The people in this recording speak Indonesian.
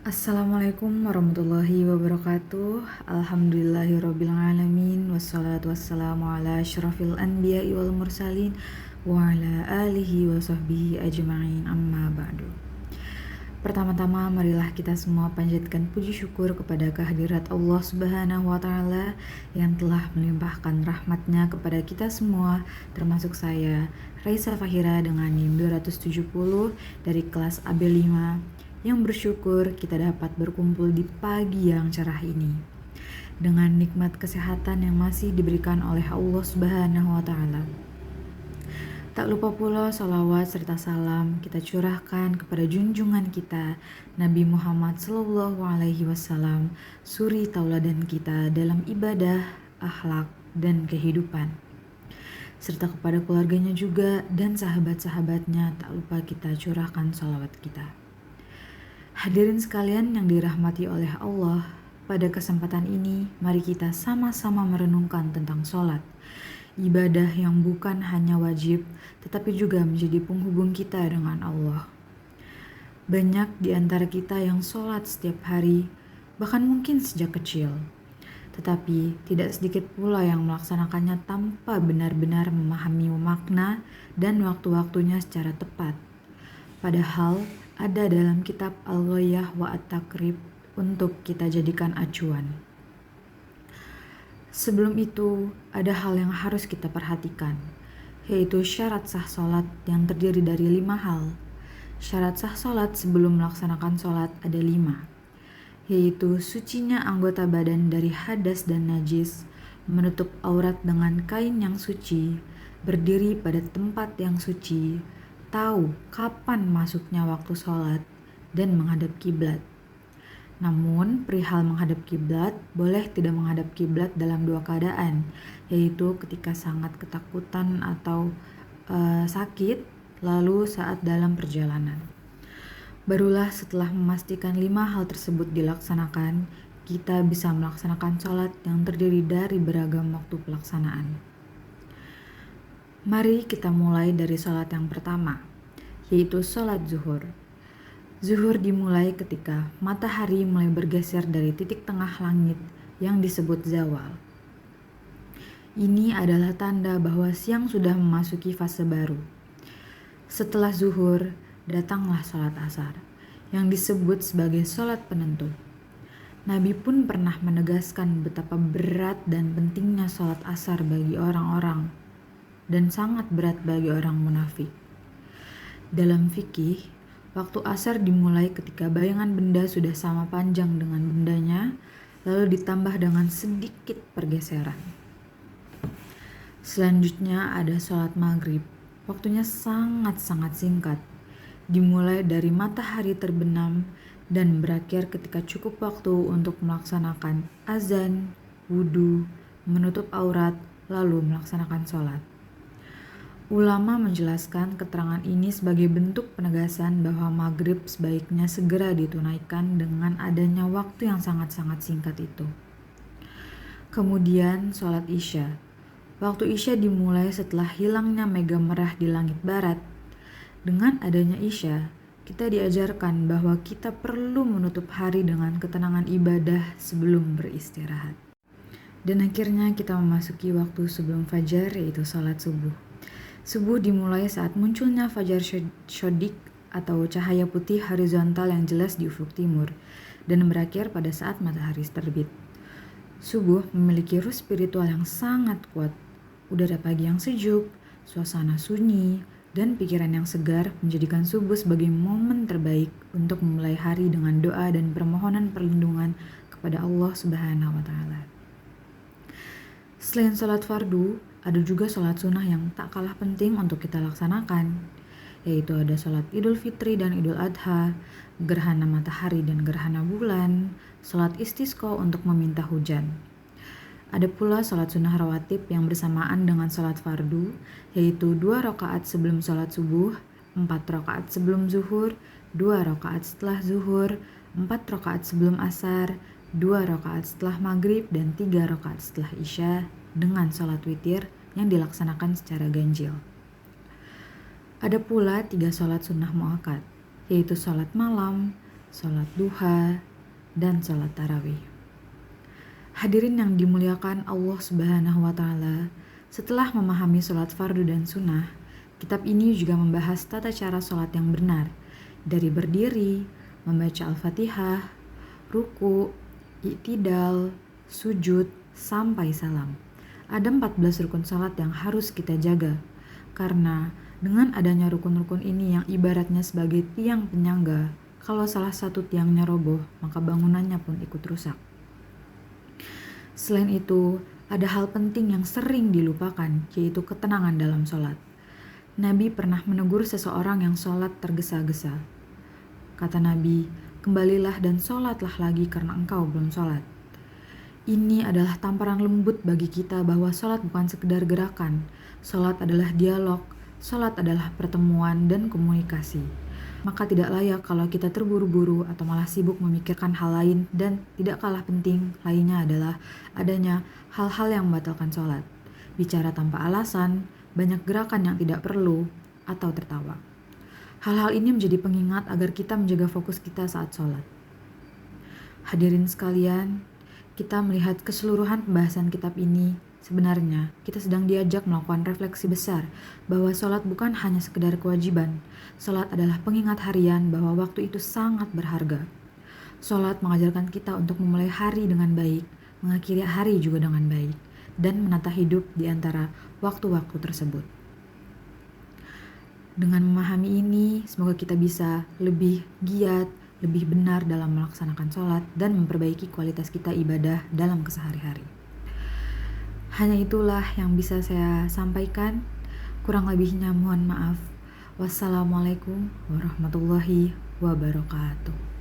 Assalamualaikum warahmatullahi wabarakatuh. Alhamdulillahirrabbilalamin. Wassalatu wassalamu ala asyrafil anbiya'i wal mursalin wa ala alihi wa sahbihi ajma'in, amma ba'du. Pertama-tama marilah kita semua panjatkan puji syukur kepada kehadirat Allah Subhanahu wa Ta'ala yang telah melimpahkan rahmatnya kepada kita semua, termasuk saya, Raisa Fahira dengan NIM 270 dari kelas AB5, yang bersyukur kita dapat berkumpul di pagi yang cerah ini dengan nikmat kesehatan yang masih diberikan oleh Allah Subhanahu wa Ta'ala. Tak lupa pula salawat serta salam kita curahkan kepada junjungan kita Nabi Muhammad SAW, suri tauladan kita dalam ibadah, akhlak, dan kehidupan, serta kepada keluarganya juga dan sahabat-sahabatnya. Tak lupa kita curahkan salawat kita. Hadirin sekalian yang dirahmati oleh Allah, pada kesempatan ini mari kita sama-sama merenungkan tentang sholat, ibadah yang bukan hanya wajib tetapi juga menjadi penghubung kita dengan Allah. Banyak di antara kita yang sholat setiap hari, bahkan mungkin sejak kecil, tetapi tidak sedikit pula yang melaksanakannya tanpa benar-benar memahami makna dan waktu-waktunya secara tepat. Padahal ada dalam kitab Al-Ghayah wa At-Takrib untuk kita jadikan acuan. Sebelum itu, ada hal yang harus kita perhatikan, yaitu syarat sah sholat yang terdiri dari 5 hal. Syarat sah sholat sebelum melaksanakan sholat ada 5, yaitu sucinya anggota badan dari hadas dan najis, menutup aurat dengan kain yang suci, berdiri pada tempat yang suci, tahu kapan masuknya waktu sholat, dan menghadap kiblat. Namun, perihal menghadap kiblat, boleh tidak menghadap kiblat dalam 2 keadaan, yaitu ketika sangat ketakutan atau sakit, lalu saat dalam perjalanan. Barulah setelah memastikan 5 hal tersebut dilaksanakan, kita bisa melaksanakan sholat yang terdiri dari beragam waktu pelaksanaan. Mari kita mulai dari sholat yang pertama, yaitu sholat zuhur. Zuhur dimulai ketika matahari mulai bergeser dari titik tengah langit yang disebut zawal. Ini adalah tanda bahwa siang sudah memasuki fase baru. Setelah zuhur, datanglah sholat asar, yang disebut sebagai sholat penentu. Nabi pun pernah menegaskan betapa berat dan pentingnya sholat asar bagi orang-orang, dan sangat berat bagi orang munafik. Dalam fikih, waktu asar dimulai ketika bayangan benda sudah sama panjang dengan bendanya, lalu ditambah dengan sedikit pergeseran. Selanjutnya ada sholat maghrib. Waktunya sangat-sangat singkat, dimulai dari matahari terbenam dan berakhir ketika cukup waktu untuk melaksanakan azan, wudhu, menutup aurat, lalu melaksanakan sholat. Ulama menjelaskan keterangan ini sebagai bentuk penegasan bahwa maghrib sebaiknya segera ditunaikan dengan adanya waktu yang sangat-sangat singkat itu. Kemudian sholat isya. Waktu isya dimulai setelah hilangnya mega merah di langit barat. Dengan adanya isya, kita diajarkan bahwa kita perlu menutup hari dengan ketenangan ibadah sebelum beristirahat. Dan akhirnya kita memasuki waktu sebelum fajar, yaitu sholat subuh. Subuh dimulai saat munculnya fajar shodik atau cahaya putih horizontal yang jelas di ufuk timur dan berakhir pada saat matahari terbit. Subuh memiliki ruh spiritual yang sangat kuat. Udara pagi yang sejuk, suasana sunyi, dan pikiran yang segar menjadikan subuh sebagai momen terbaik untuk memulai hari dengan doa dan permohonan perlindungan kepada Allah Subhanahu wa Ta'ala. Selain sholat fardu, ada juga sholat sunnah yang tak kalah penting untuk kita laksanakan, yaitu ada sholat Idul Fitri dan Idul Adha, gerhana matahari dan gerhana bulan, sholat istisqa untuk meminta hujan. Ada pula sholat sunnah rawatib yang bersamaan dengan sholat fardu, yaitu 2 rakaat sebelum sholat subuh, 4 rakaat sebelum zuhur, 2 rakaat setelah zuhur, 4 rakaat sebelum asar, 2 rakaat setelah maghrib, dan 3 rakaat setelah isya, dengan sholat witir yang dilaksanakan secara ganjil. Ada pula 3 sholat sunnah muakkad, yaitu sholat malam, sholat duha, dan sholat tarawih. Hadirin yang dimuliakan Allah Subhanahu wa Ta'ala, setelah memahami sholat fardu dan sunnah, kitab ini juga membahas tata cara sholat yang benar, dari berdiri, membaca Al-Fatihah, ruku, i'tidal, sujud, sampai salam. Ada 14 rukun sholat yang harus kita jaga, karena dengan adanya rukun-rukun ini yang ibaratnya sebagai tiang penyangga, kalau salah satu tiangnya roboh, maka bangunannya pun ikut rusak. Selain itu, ada hal penting yang sering dilupakan, yaitu ketenangan dalam sholat. Nabi pernah menegur seseorang yang sholat tergesa-gesa. Kata Nabi, "Kembalilah dan sholatlah lagi karena engkau belum sholat." Ini adalah tamparan lembut bagi kita bahwa sholat bukan sekedar gerakan. Sholat adalah dialog, sholat adalah pertemuan dan komunikasi. Maka tidak layak kalau kita terburu-buru atau malah sibuk memikirkan hal lain, dan tidak kalah penting lainnya adalah adanya hal-hal yang membatalkan sholat. Bicara tanpa alasan, banyak gerakan yang tidak perlu, atau tertawa. Hal-hal ini menjadi pengingat agar kita menjaga fokus kita saat sholat. Hadirin sekalian, kita melihat keseluruhan pembahasan kitab ini. Sebenarnya, kita sedang diajak melakukan refleksi besar bahwa sholat bukan hanya sekedar kewajiban. Sholat adalah pengingat harian bahwa waktu itu sangat berharga. Sholat mengajarkan kita untuk memulai hari dengan baik, mengakhiri hari juga dengan baik, dan menata hidup di antara waktu-waktu tersebut. Dengan memahami ini, semoga kita bisa lebih giat, lebih benar dalam melaksanakan sholat, dan memperbaiki kualitas kita ibadah dalam kesehari-hari. Hanya itulah yang bisa saya sampaikan. Kurang lebihnya mohon maaf. Wassalamualaikum warahmatullahi wabarakatuh.